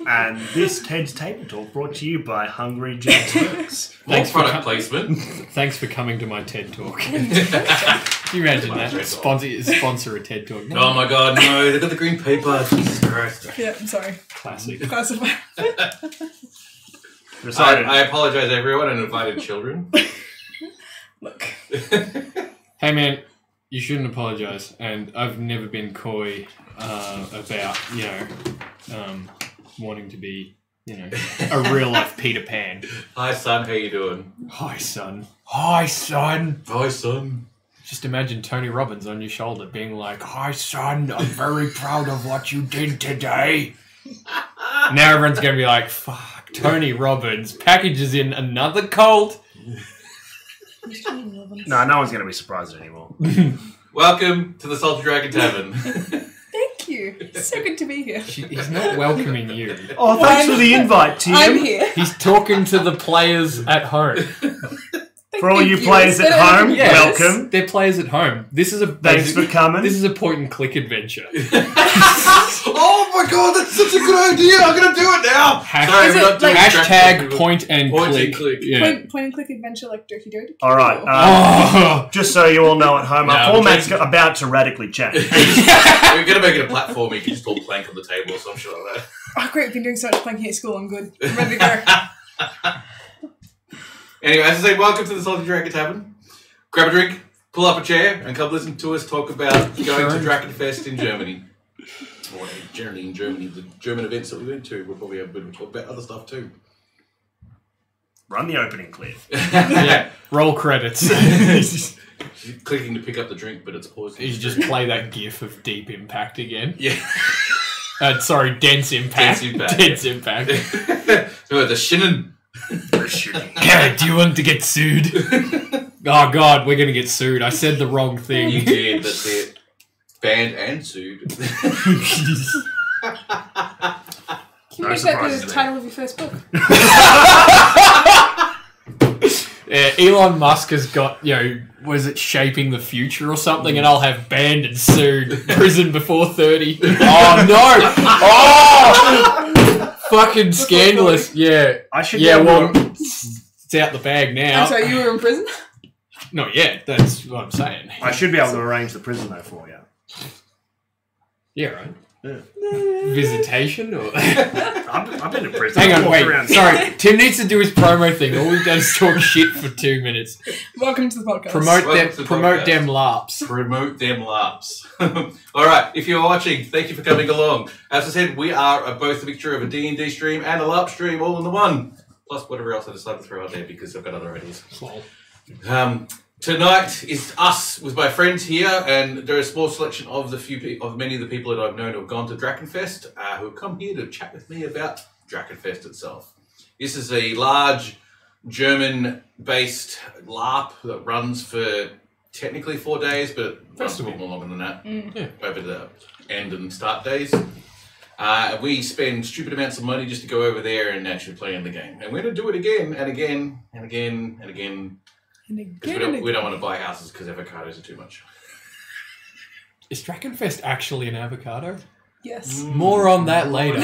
And this Ted's Table Talk brought to you by Hungry Jack's Works. Thanks for product placement. Thanks for coming to my TED Talk. Can you imagine that? Sponsor a TED Talk. No. Oh my god, no, they've got the green paper. Jesus Christ. Yeah, I'm sorry. Classic. I apologise everyone and invited children. Look. Hey man, you shouldn't apologise, and I've never been coy about, wanting to be, a real life Peter Pan. Hi son, how you doing? Hi son. Hi son. Hi son. Just imagine Tony Robbins on your shoulder being like, "Hi son, I'm very proud of what you did today." Now everyone's going to be like, "Fuck, Tony Robbins packages in another cult." No, no one's going to be surprised anymore. Welcome to the Salty Dragon Tavern. Thank you. It's so good to be here. He's not welcoming you. Oh, thanks for the invite, Tim. I'm here. He's talking to the players at home. For all you players at home, welcome. They're players at home. This is Thanks for coming. This is a point-and-click adventure. Oh my god, that's such a good idea! I'm gonna do it now. Hashtag point and click. Yeah. Point and click adventure like Dirty Dirty. All right. Just so you all know at home, our format's about to radically change. We're gonna make it a platform. You can just all plank on the table or some shit like that. Oh great! I've been doing so much planking at school. I'm good. I'm ready to go. Anyway, as I say, welcome to the Salty Dragon Tavern. Grab a drink, pull up a chair, and come listen to us talk about going to Drachenfest in Germany. Or generally in Germany, the German events that we went to. We'll probably have a bit of talk about other stuff too. Run the opening clip. Yeah, roll credits. She's clicking to pick up the drink, but it's paused. You just play that gif of Deep Impact again. Yeah. Sorry, Dense Impact. Dense Impact. So the Shinnen. Yeah, do you want to get sued? Oh god, we're gonna get sued. I said the wrong thing. You did, that's it. Banned and sued. Can you make that the title of your first book? Elon Musk has got, was it Shaping the Future or something, and I'll have banned and sued, prison before 30. Oh no! Oh! Fucking scandalous. Yeah. I should it's out the bag now. I'm sorry, you were in prison? Not yet, that's what I'm saying. I should be able to arrange the prison though for you. Yeah, right. Yeah. Visitation or I've been in prison. Hang on, wait. Sorry, Tim needs to do his promo thing. All we've done is talk shit for 2 minutes. Welcome to the podcast. Promote them LARPs. Promote them LARPs. All right, if you're watching, thank you for coming along. As I said, we are both a mixture of a D&D stream and a LARP stream, all in the one. Plus whatever else I decided to throw out there because I've got other ideas. Tonight is us with my friends here, and there is a small selection of many of the people that I've known who have gone to Drachenfest, who have come here to chat with me about Drachenfest itself. This is a large German-based LARP that runs for technically 4 days, but runs a bit more longer than that over the end and start days. We spend stupid amounts of money just to go over there and actually play in the game, and we're going to do it again and again and again and again. We don't want to buy houses because avocados are too much. Is Drachenfest actually an avocado? Yes. More on that later.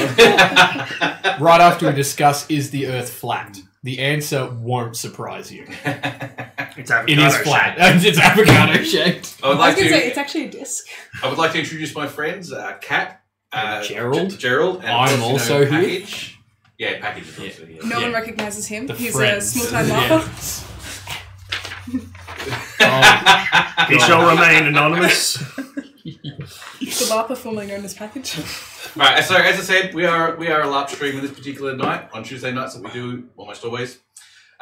Right after we discuss, is the Earth flat? The answer won't surprise you. It's avocado It is flat. It's avocado shaped. I was going to say, it's actually a disc. I would like to introduce my friends, Kat, Gerald. And I'm also here. Package. Yeah, Package is also here. No one recognises him. He's friends. a small-time LARPer. He shall remain anonymous. The LARPer formerly known as Package. Right, so as I said, we are a LARP stream this particular night, on Tuesday nights that we do almost always.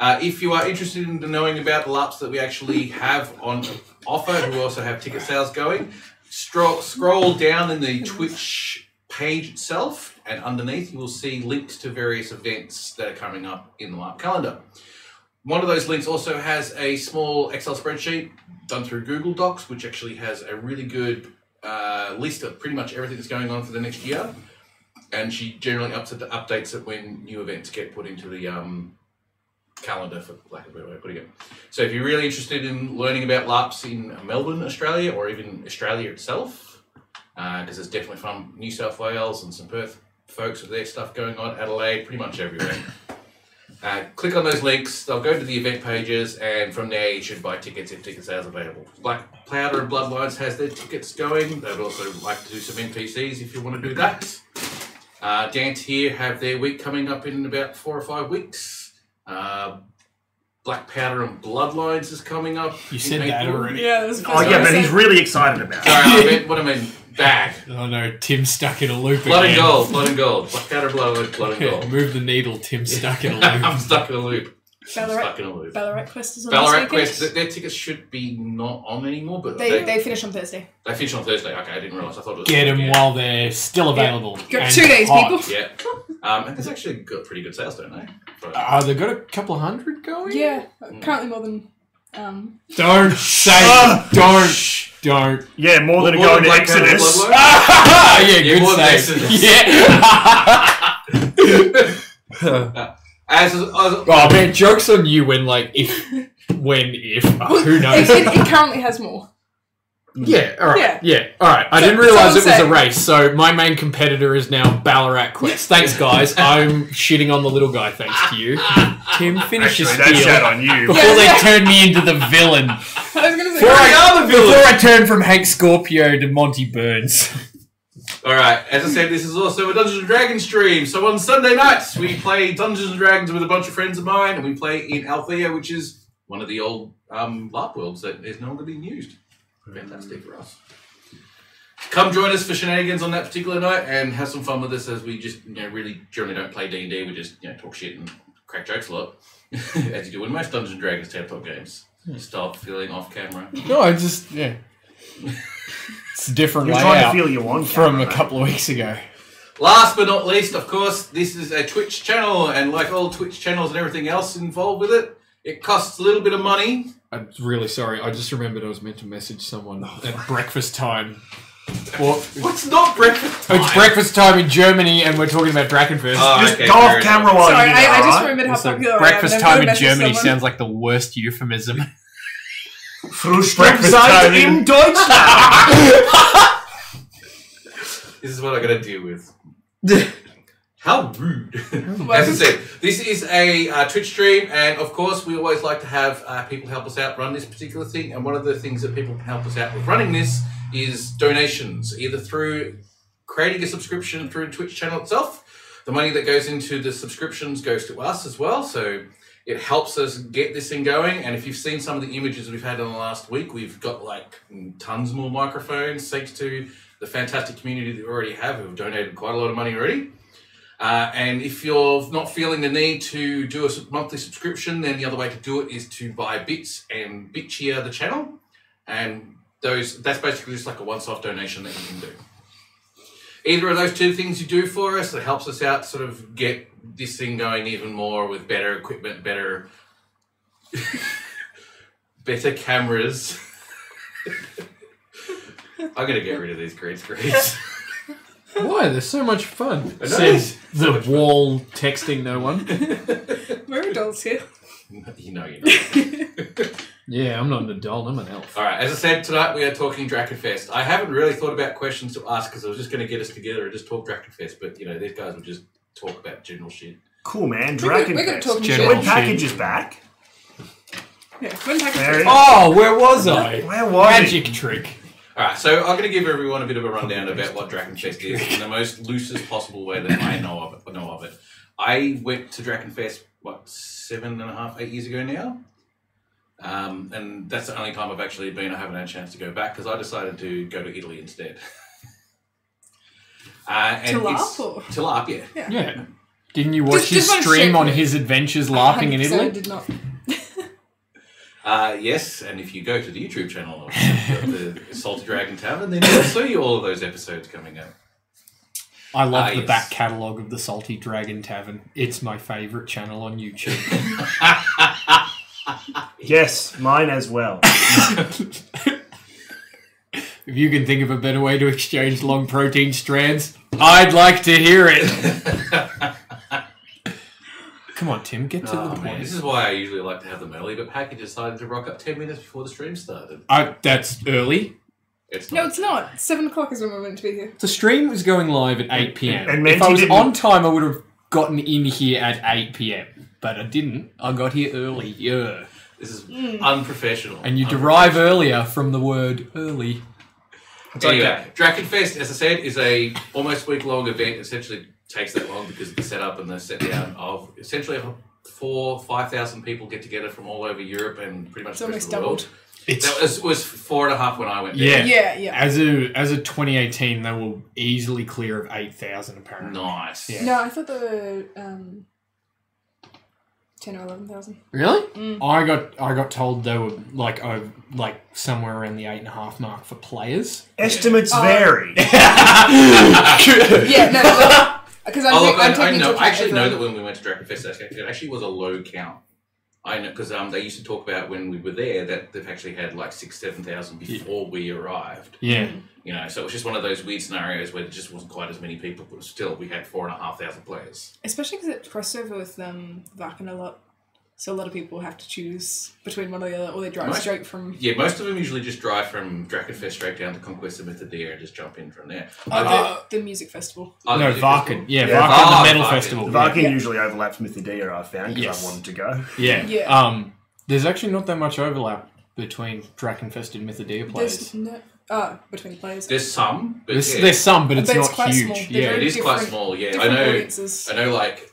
If you are interested in knowing about the LARPs that we actually have on offer, we also have ticket sales going. Scroll down in the Twitch page itself, and underneath you will see links to various events that are coming up in the LARP calendar. One of those links also has a small Excel spreadsheet done through Google Docs, which actually has a really good list of pretty much everything that's going on for the next year. And she generally updates it when new events get put into the calendar, for lack of a better way of putting it. So if you're really interested in learning about LARPs in Melbourne, Australia, or even Australia itself, because there's definitely from New South Wales and some Perth folks with their stuff going on, Adelaide, pretty much everywhere. Click on those links, they'll go to the event pages, and from there you should buy tickets if ticket sales available. Black Powder and Bloodlines has their tickets going. They would also like to do some NPCs if you want to do that. Dance here have their week coming up in about 4 or 5 weeks. Black Powder and Bloodlines is coming up. You said that already. Yeah, that was Oh yeah, but he's really excited about it. Sorry, what I mean, bag. Oh no, Tim's stuck in a loop Blood again. and gold, blood and gold. Black Powder, blood and Okay, gold. move the needle, Tim's stuck in a loop. I'm stuck in a loop. Ballarat, Stuck in a loop. Ballarat Quest is on Ballarat this weekend. Quest, their tickets should be not on anymore, but They finish on Thursday. they finish on Thursday. Okay, I didn't realise. I thought it was Get them yeah. while they're still available. Got and 2 days, hot. people. Yeah. And there's actually got pretty good sales, don't they? They've got a couple of hundred going? Yeah, currently more than. Don't say don't. Yeah, more than a More go than to Black Powder and Exodus. Bloodlines? Yeah, good more than save. Exodus. Yeah. Oh man, joke's on you when who knows? It currently has more. Yeah, alright. Yeah. Yeah, alright. I So- didn't realise so it was I'm a race, so my main competitor is now Ballarat Quest. Thanks, guys. I'm shitting on the little guy, thanks to you. Tim, finish your Actually, spiel that's shit on you. before they turn me into the villain. I was going to say. Before I turn from Hank Scorpio to Monty Burns. Alright, as I said, this is also a Dungeons & Dragons stream. So on Sunday nights, we play Dungeons & Dragons with a bunch of friends of mine, and we play in Althea, which is one of the old LARP worlds that is no longer being used. Fantastic for us. Come join us for shenanigans on that particular night and have some fun with us as we just really generally don't play D&D. We just talk shit and crack jokes a lot, as you do in most Dungeons & Dragons tabletop games. Stop feeling off camera. No, I just, yeah. It's a different You're trying to layout feel you on from camera, a couple of weeks ago. Last but not least, of course, this is a Twitch channel, and like all Twitch channels and everything else involved with it, it costs a little bit of money. I'm really sorry. I just remembered I was meant to message someone at breakfast time. Well, What's not breakfast time? it's breakfast time in Germany, and we're talking about Drachenfest. Oh, Just okay, go fair off enough. camera while Sorry, you do that, I just alright? remembered how Also, popular breakfast I am. time and in I've got to Germany message someone. sounds like the worst euphemism. Breakfast time in Deutschland. This is what I gotta deal with. How rude. As I said, this is a Twitch stream, and of course, we always like to have people help us out run this particular thing. And one of the things that people can help us out with running this is donations, either through creating a subscription through the Twitch channel itself. The money that goes into the subscriptions goes to us as well, so it helps us get this thing going. And if you've seen some of the images we've had in the last week, we've got like tons more microphones thanks to the fantastic community that we already have who have donated quite a lot of money already. And if you're not feeling the need to do a monthly subscription, then the other way to do it is to buy bits and bit cheer the channel. And that's basically just like a once-off donation that you can do. Either of those two things you do for us, it helps us out sort of get this thing going even more with better equipment, better cameras. I'm going to get rid of these green screens. Why? They're so much fun. I know. Says the wall texting no one. We're adults here. You know you're not. Yeah, I'm not an adult. I'm an elf. All right, as I said, tonight we are talking Drachenfest. I haven't really thought about questions to ask because I was just going to get us together and just talk Drachenfest, but these guys will just talk about general shit. Cool, man. We're gonna Drachenfest. talk General When shit. package is back. Yeah, when package There it is. Oh, where was I? Where was Magic it? trick. All right, so I'm going to give everyone a bit of a rundown about what Drachenfest is in the most loosest possible way that I know of it. I went to Drachenfest, 7.5, 8 years ago now? And that's the only time I've actually been. I haven't had a chance to go back because I decided to go to Italy instead. To LARP or? To LARP, yeah. Yeah. Didn't you watch his just wanna stream check on it. his adventures LARPing in 100% Italy? did not. Yes, and if you go to the YouTube channel of the Salty Dragon Tavern, then you'll see all of those episodes coming up. I love the yes. back catalogue of the Salty Dragon Tavern. It's my favourite channel on YouTube. Yes, mine as well. If you can think of a better way to exchange long protein strands, I'd like to hear it. Come on, Tim, get to the Man, point. this is why I usually like to have them early, but Packy decided to rock up 10 minutes before the stream started. That's early. It's No, not. it's not. 7 o'clock is when we're meant to be here. The stream was going live at 8 p.m. And if I Menti was didn't- on time, I would have gotten in here at 8 p.m. But I didn't. I got here early. Yeah. This is unprofessional. And you derive earlier from the word early. Anyway, Drachenfest, as I said, is a almost week-long event. Essentially takes that long because of the setup and the set down of essentially 4,000-5,000 people get together from all over Europe and pretty much It's the rest almost of the world. doubled. It's Was 4.5 when I went there. yeah. As of 2018, they were easily clear of 8,000 apparently. Nice. Yeah. No, I thought there were 10 or 11,000. Really? I got told they were like somewhere around the 8.5 mark for players. Estimates vary. Yeah, no, because I'm I taking know. into I actually know account that when we went to Drachenfest, it actually was a low count. I know because they used to talk about when we were there that they've actually had like 6,000-7,000 before we arrived. Yeah. You know, so it was just one of those weird scenarios where there just wasn't quite as many people, but still we had 4,500 players. especially because it crossed over with Vakken a lot. So a lot of people have to choose between one or the other, or they drive straight from... Yeah, most of them usually just drive from Drachenfest straight down to Conquest of Mythodia and just jump in from there. the music festival. Oh, No, the music Vakken. festival? Yeah, Yeah. Vakken, the metal Vakken. festival. The Viking Yeah. usually overlaps Mythodia, I found, because Yes. I wanted to go. Yeah. Yeah. There's actually not that much overlap between Drachenfest and Mythodia players. There's no... between the players. There's some, but There's, yeah. there's some, but it's But it's not quite huge. small. They're Yeah. very It is quite different- small, yeah. I different know. audiences. I know, like,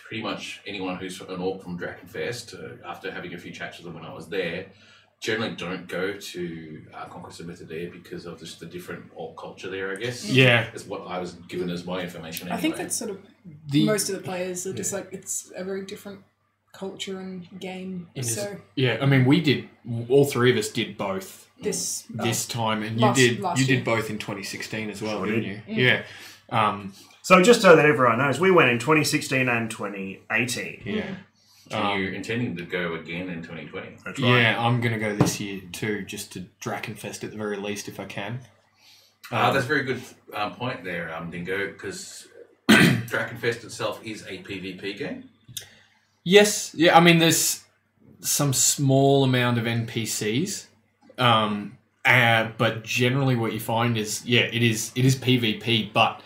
pretty much anyone who's an orc from Drachenfest, after having a few chats with them when I was there, generally don't go to Conquest of Mythodia because of just the different orc culture there, I guess. Yeah. Is what I was given as my information anyway. I think that's sort of... The- most of the players are just like, it's a very different culture and game. It is- So Yeah, I mean, all three of us did both this... this time, and last you year. did both in 2016 as well, Sure didn't did. you? Yeah. So just so that everyone knows, we went in 2016 and 2018. Yeah. And you're intending to go again in 2020. That's right. Yeah, I'm going to go this year too, just to Drachenfest at the very least if I can. That's a very good point there, Dingo, because Drachenfest itself is a PvP game. Yes, yeah, I mean, there's some small amount of NPCs, but generally what you find is, it is PvP, but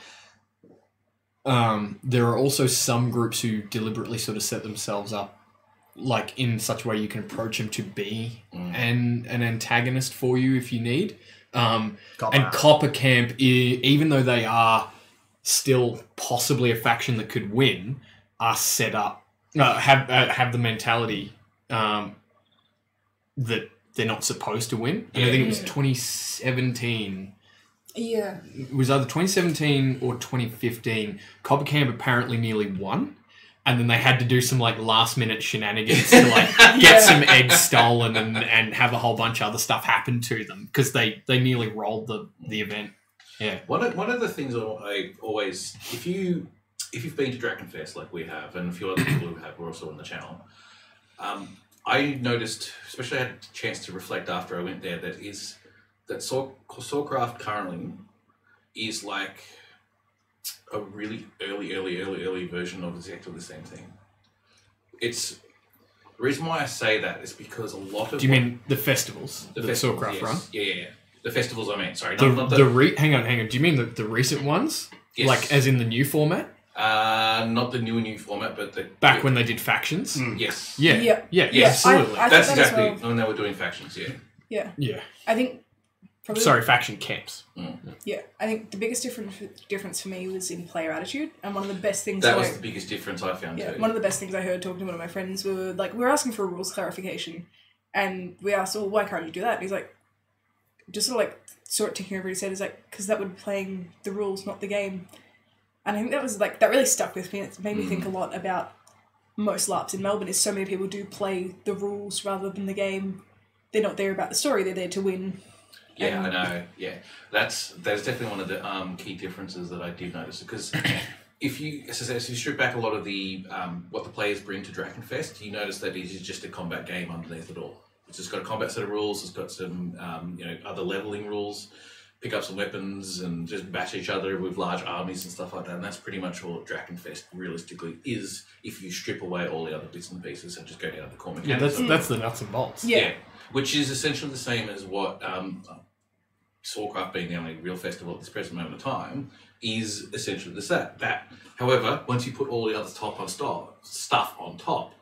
there are also some groups who deliberately sort of set themselves up like in such a way you can approach them to be an antagonist for you if you need. And Copper Camp, even though they are still possibly a faction that could win, are set up, have the mentality that they're not supposed to win. And I think it was 2017. Yeah. It was either 2017 or 2015. Copper Camp apparently nearly won. And then they had to do some like last minute shenanigans to like get some eggs stolen and have a whole bunch of other stuff happen to them because they nearly rolled the event. Yeah. One of the things I always, if you've been to Drachenfest like we have, and a few other people who have, were also on the channel, I noticed, especially I had a chance to reflect after I went there, that Sawcraft currently is like a really early version of exactly the same thing. It's the reason why I say that is because a lot of Do you mean the festivals? The festivals, Sawcraft yes. run? Yeah. The festivals, I mean. Sorry, Hang not on. Do you mean the recent ones? Yes. Like as in the new format? not the new format, but the Back when they did factions? yes, Yeah. Yeah. Absolutely. I that's thought that as exactly well. when they were doing factions. Yeah, Yeah. Yeah. I think probably Sorry, faction camps. Yeah, I think the biggest difference for me was in player attitude, and one of the best things that was the biggest difference I found yeah, too. one of the best things I heard talking to one of my friends were like, we were asking for a rules clarification, and we asked, well, why can't you do that? And he's like, just sort of ticking over his head, is like, because that would be playing the rules, not the game. And I think that was that really stuck with me. It made me think a lot about most LARPs in Melbourne. Is so many people do play the rules rather than the game. They're not there about the story. They're there to win. Yeah, I know. Yeah, that's definitely one of the key differences that I did notice, because if you strip back a lot of the what the players bring to Drachenfest, you notice that it is just a combat game underneath it all. It's just got a combat set of rules. It's got some other leveling rules, pick up some weapons and just bash each other with large armies and stuff like that. And that's pretty much all Drachenfest realistically is, if you strip away all the other bits and pieces and just go down to the core Yeah, mechanics. that's the nuts and bolts. Yeah. Which is essentially the same as what Swordcraft being the only real festival at this present moment of time, is essentially that. However, once you put all the other stuff on top,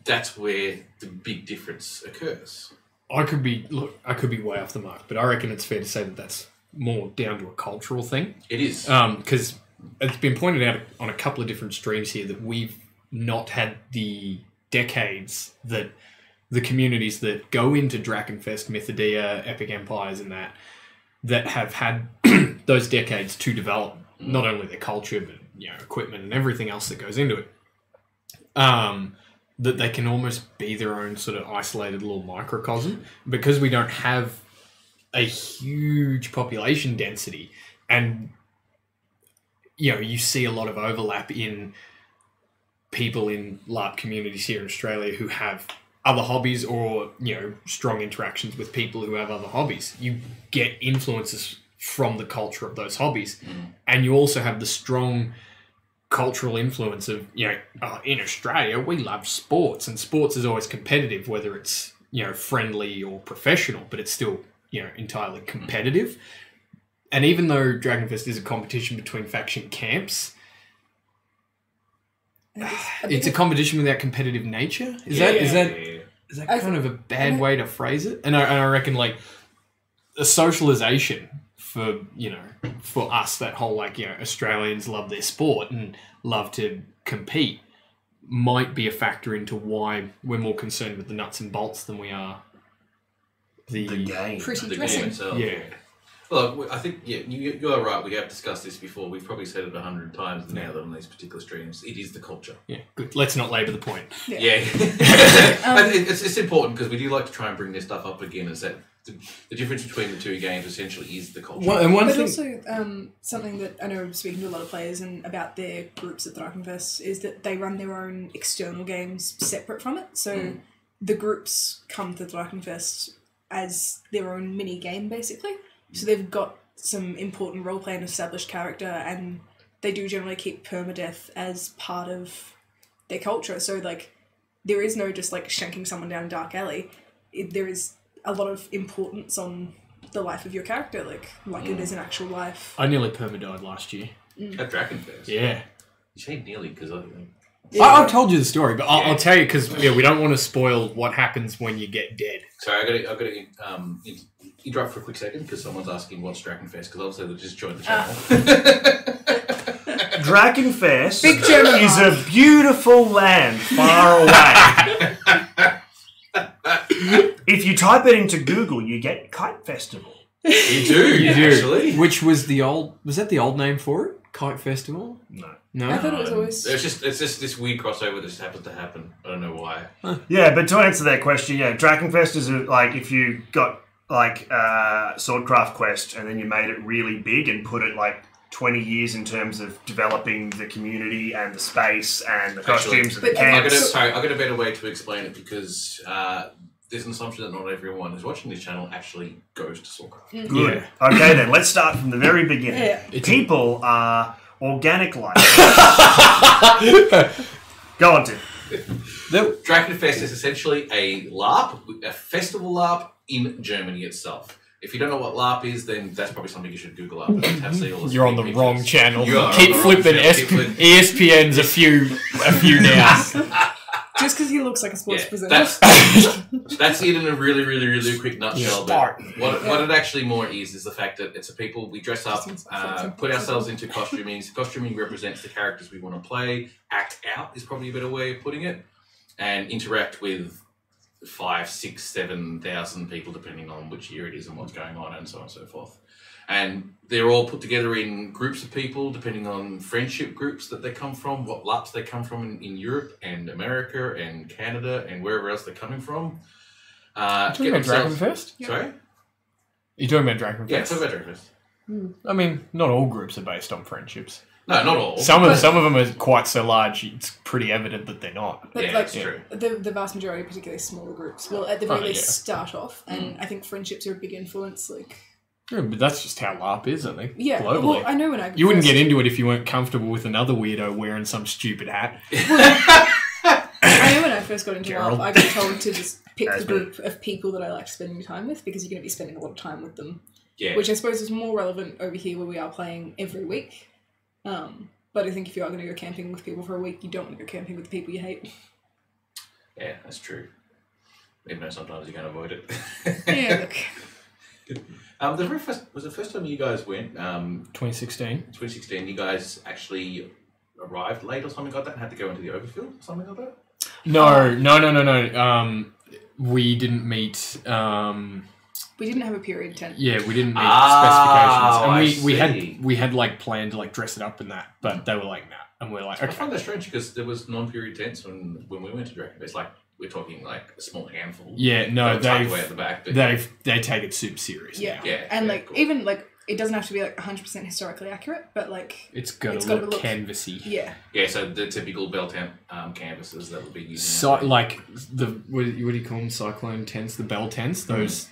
that's where the big difference occurs. I could be way off the mark, but I reckon it's fair to say that that's more down to a cultural thing. It is. Because it's been pointed out on a couple of different streams here that we've not had the decades that the communities that go into Drachenfest, Mythodia, Epic Empires and that have had those decades to develop not only their culture, but equipment and everything else that goes into it. That they can almost be their own sort of isolated little microcosm because we don't have a huge population density, and you see a lot of overlap in people in LARP communities here in Australia who have other hobbies or strong interactions with people who have other hobbies. You get influences from the culture of those hobbies, and you also have the strong cultural influence of in Australia we love sports, and sports is always competitive, whether it's friendly or professional, but it's still entirely competitive. And even though Drachenfest is a competition between faction camps, it's a competition without competitive nature. Is that kind of a bad way to phrase it? And I reckon like a socialization for us, that whole Australians love their sport and love to compete, might be a factor into why we're more concerned with the nuts and bolts than we are the game. Pretty The dressing. game itself. Yeah. Well, I think you are right. We have discussed this before. We've probably said it 100 times now that on these particular streams, it is the culture. Yeah, good. Let's not labour the point. Yeah, it's important because we do like to try and bring this stuff up again. Is that the difference between the two games essentially is the culture. But also, something that I know speaking to a lot of players and about their groups at Drachenfest is that they run their own external games separate from it. So the groups come to Drachenfest as their own mini game, basically. So they've got some important roleplay and established character, and they do generally keep permadeath as part of their culture. So, there is no just, shanking someone down a dark alley. There is a lot of importance on the life of your character, it is in actual life. I nearly perma-died last year. At Drachenfest. Yeah. You say nearly because I've told you the story, but I'll tell you because we don't want to spoil what happens when you get dead. Sorry, I've got to interrupt for a quick second because someone's asking what's Drachenfest, because obviously they just joined the channel. Drachenfest Big German is a beautiful land far away. If you type it into Google, you get Kite Festival. You do, actually. Which was that the old name for it? Kite Festival? No. I thought it was always... It's just this weird crossover that just happens to happen. I don't know why. Yeah, but to answer that question, Drachenfest is if you got Swordcraft Quest and then you made it really big and put it 20 years in terms of developing the community and the space and the costumes and the camps. I've got a better way to explain it because there's an assumption that not everyone who's watching this channel actually goes to Swordcraft. Good. Yeah. Okay, then let's start from the very beginning. Yeah. People are organic life. Go on, Tim. Drachenfest is essentially a LARP, a festival LARP in Germany itself. If you don't know what LARP is, then that's probably something you should Google up. You're on the wrong channel. Keep flipping ESPN's a few now. Just because he looks like a sports presenter. That's it in a really, really, really quick nutshell. But what it actually more is the fact that it's a people, we dress up, put ourselves into costuming. Costuming represents the characters we want to play. Act out is probably a better way of putting it. And interact with 5, 6, 7,000 people, depending on which year it is and what's going on, and so on and so forth. And they're all put together in groups of people, depending on friendship groups that they come from, what LARPs they come from in Europe and America and Canada and wherever else they're coming from. Talking about Drachenfest? Yep. Sorry? You're talking about Drachenfest? Yeah, talk about Drachenfest. I mean, not all groups are based on friendships. No, not all. Some of them are quite so large, it's pretty evident that they're not. But it's true. The vast majority, particularly smaller groups, will at the very least start off, and I think friendships are a big influence. Yeah, but that's just how LARP is, I think. Yeah, globally. well, I know when you wouldn't get into it if you weren't comfortable with another weirdo wearing some stupid hat. I know when I first got into Gerald. LARP, I got told to just pick the group of people that I liked spending time with because you're going to be spending a lot of time with them. Yeah. Which I suppose is more relevant over here where we are playing every week. But I think if you are going to go camping with people for a week, you don't want to go camping with the people you hate. Yeah, that's true. Even though sometimes you can avoid it. Yeah, look. The very first time you guys went, 2016. 2016, you guys actually arrived late or something like that and had to go into the overfield or something like that? No. We didn't meet. We didn't have a period tent. Yeah, we didn't meet specifications, I and we had like planned to like dress it up and that, but they were like, nah, and we're like, I okay. find that strange because there was non-period tents when we went to Drachenfest. Like we're talking like a small handful. Yeah, no, tucked away at the back. But they take it super serious. Yeah, now. Yeah, and yeah, like cool. even like it doesn't have to be like 100% historically accurate, but like It's got to look canvassy. yeah. Yeah, so the typical bell tent canvases that would be used. So like what do you call them? Cyclone tents, the bell tents. Those,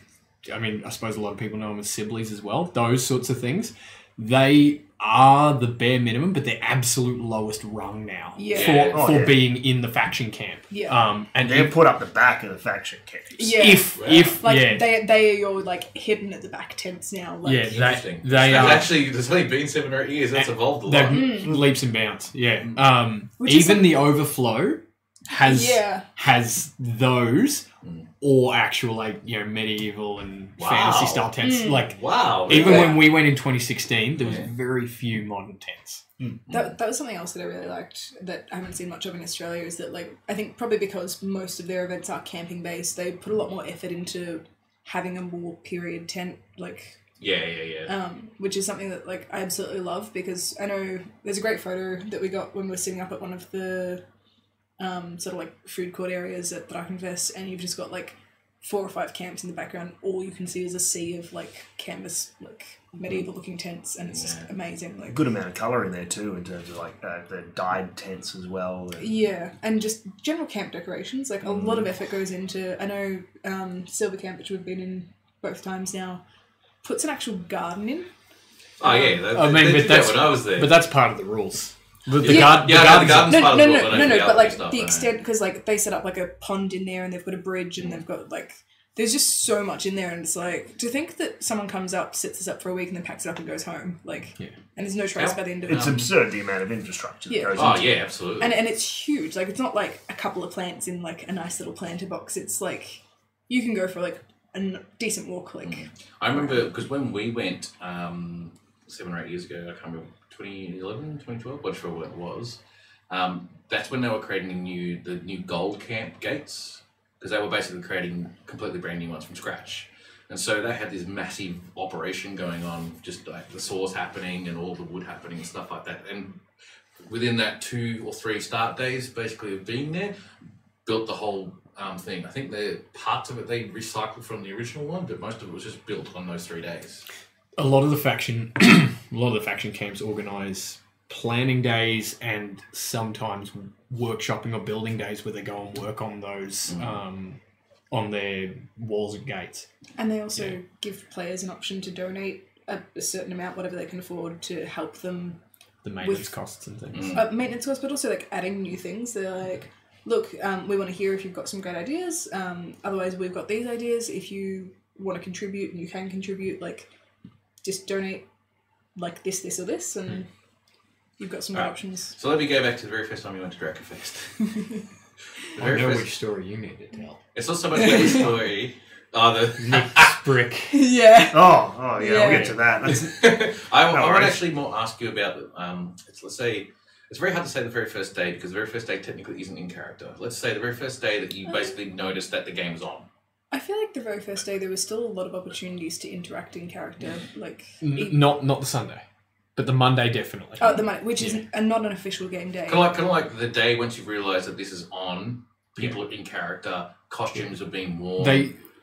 I mean, I suppose a lot of people know them as Sibleys as well. Those sorts of things, they are the bare minimum, but they're absolute lowest rung now. Yeah. For being in the faction camp. Yeah. And They're put up the back of the faction camps. Yeah. if Like yeah. they are your like hidden at the back tents now. Like, Yeah, Interesting. they It's are. actually, there's only been 7 or 8 years. That's evolved a lot. They've leaps and bounds. Yeah. Which is Even the overflow has Yeah. has those or actual like medieval and Wow. fantasy style tents. Like Wow. even really? when we went in 2016, there was Yeah. very few modern tents. That was something else that I really liked that I haven't seen much of in Australia is that like I think probably because most of their events are camping based, they put a lot more effort into having a more period tent like Yeah. which is something that like I absolutely love because I know there's a great photo that we got when we were sitting up at one of the sort of like food court areas at Drachenfest, and you've just got like 4 or 5 camps in the background. All you can see is a sea of like canvas, like medieval looking tents, and it's just amazing. Like Good amount of colour in there too, in terms of like the dyed tents as well. yeah, and just general camp decorations. Like a lot of effort goes into. I know Silver Camp, which we've been in both times now, puts an actual garden in. Oh, yeah. I mean, they but did that's that when I was there. But that's part of the rules. The Yeah, the garden's No, part of no, the no, rules, I no, know no. the But like stuff, the I know. extent, because like they set up like a pond in there, and they've got a bridge, and they've got like there's just so much in there, and it's like to think that someone comes up, sets this up for a week, and then packs it up and goes home, like, and there's no trace by the end of it. It's absurd the amount of infrastructure that Yeah. goes Oh, into yeah, absolutely. And it's huge. Like it's not like a couple of plants in like a nice little planter box. It's like you can go for like a decent walk. Like I remember because when we went 7 or 8 years ago, I can't remember, 2011, 2012, not sure what it was. That's when they were creating the new gold camp gates, because they were basically creating completely brand new ones from scratch. And so they had this massive operation going on, just like the saws happening and all the wood happening and stuff like that. And within that 2 or 3 start days, basically of being there, built the whole thing. I think the parts of it they recycled from the original one, but most of it was just built on those 3 days. A lot of the faction camps organise planning days and sometimes workshopping or building days where they go and work on those on their walls and gates. and they also give players an option to donate a certain amount, whatever they can afford, to help them The maintenance costs and things. maintenance costs, but also like adding new things. They're like, look, we want to hear if you've got some great ideas. Otherwise, we've got these ideas. If you want to contribute and you can contribute, like, just donate like this, or this, and you've got some good options. So let me go back to the very first time you went to Drachenfest. I know which story you need to tell. It's not so much about the story. The Nick's brick. Yeah. Oh, yeah, Yeah. we'll get to that. That's, I would worries. actually more ask you about, let's say, it's very hard to say the very first day because the very first day technically isn't in character. Let's say the very first day that you basically noticed that the game was on. I feel like the very first day there was still a lot of opportunities to interact in character, like Not the Sunday, but the Monday definitely. the Monday, which is not an official game day. Kind of like the day once you realise that this is on, people are in character, costumes are being worn.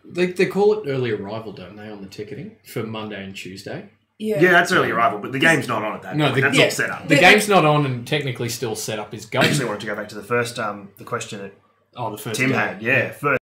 They call it early arrival, don't they, on the ticketing for Monday and Tuesday? Yeah. yeah, that's early arrival, but the game's not on at that point. That's all set up. The game's not on and technically still set up as I goes. actually wanted to go back to the first the question that The first Tim day. had. Yeah, first